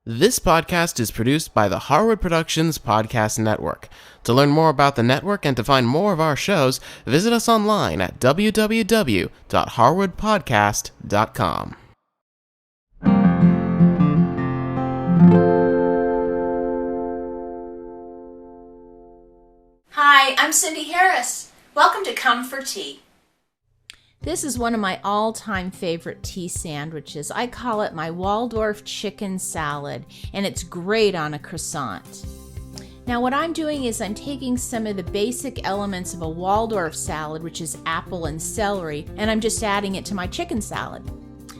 This podcast is produced by the Harwood Productions Podcast Network. To learn more about the network and to find more of our shows, visit us online at www.harwoodpodcast.com. Hi, I'm Cindy Harris. Welcome to Come for Tea. This is one of my all-time favorite tea sandwiches. I call it my Waldorf chicken salad, and it's great on a croissant. Now what I'm doing is I'm taking some of the basic elements of a Waldorf salad, which is apple and celery, and I'm just adding it to my chicken salad.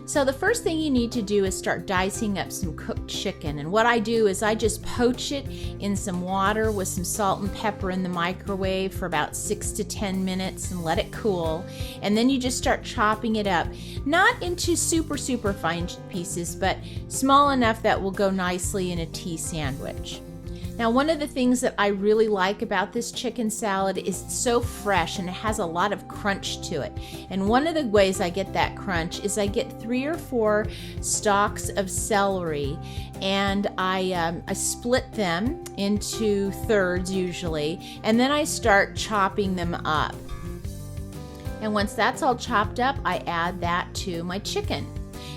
So the first thing you need to do is start dicing up some cooked chicken. And what I do is I just poach it in some water with some salt and pepper in the microwave for about 6 to 10 minutes and let it cool. And then you just start chopping it up, not into super fine pieces, but small enough that will go nicely in a tea sandwich. Now, one of the things that I really like about this chicken salad is it's so fresh and it has a lot of crunch to it. And one of the ways I get that crunch is I get 3 or 4 stalks of celery and I split them into thirds usually, and then I start chopping them up. And once that's all chopped up, I add that to my chicken.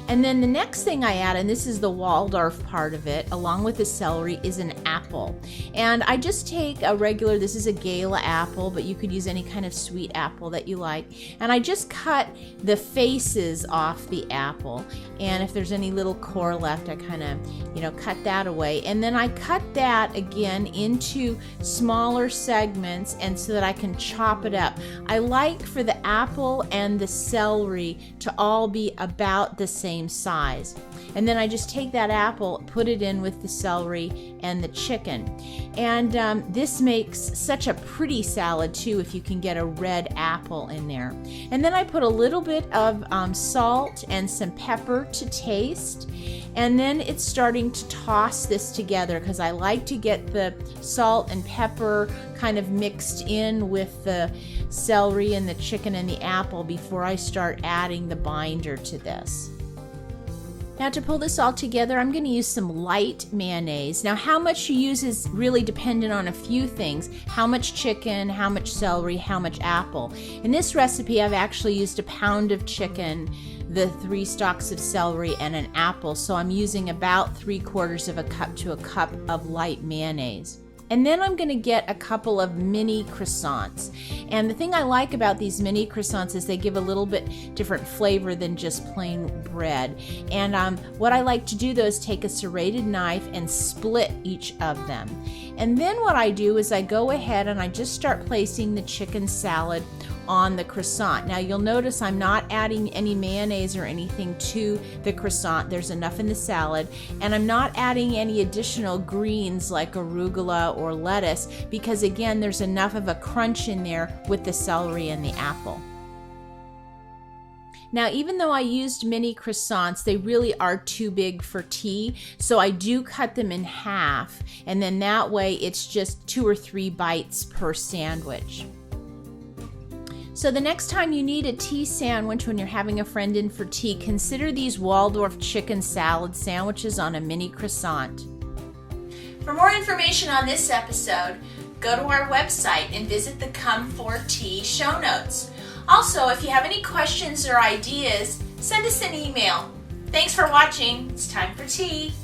And then the next thing I add, and this is the Waldorf part of it, along with the celery, is an apple. And I just take a regular, this is a Gala apple, but you could use any kind of sweet apple that you like. And I just cut the faces off the apple. And if there's any little core left, I kind of, cut that away. And then I cut that again into smaller segments, and so that I can chop it up. I like for the apple and the celery to all be about the same size. And then I just take that apple, put it in with the celery and the chicken. And this makes such a pretty salad too if you can get a red apple in there. And then I put a little bit of salt and some pepper to taste. And then it's starting to toss this together because I like to get the salt and pepper kind of mixed in with the celery and the chicken and the apple before I start adding the binder to this. Now to pull this all together, I'm going to use some light mayonnaise. Now how much you use is really dependent on a few things. How much chicken, how much celery, how much apple. In this recipe, I've actually used a pound of chicken, the 3 stalks of celery, and an apple. So I'm using about 3/4 of a cup to a cup of light mayonnaise. And then I'm going to get a couple of mini croissants. And the thing I like about these mini croissants is they give a little bit different flavor than just plain bread. And what I like to do though is take a serrated knife and split each of them. And then what I do is I go ahead and I just start placing the chicken salad on the croissant. Now you'll notice I'm not adding any mayonnaise or anything to the croissant. There's enough in the salad. And I'm not adding any additional greens like arugula or lettuce because again, there's enough of a crunch in there with the celery and the apple. Now, even though I used mini croissants, they really are too big for tea, so I do cut them in half, and then that way it's just 2 or 3 bites per sandwich. So the next time you need a tea sandwich when you're having a friend in for tea, consider these Waldorf chicken salad sandwiches on a mini croissant. For more information on this episode, go to our website and visit the Come for Tea show notes. Also, if you have any questions or ideas, send us an email. Thanks for watching. It's time for tea.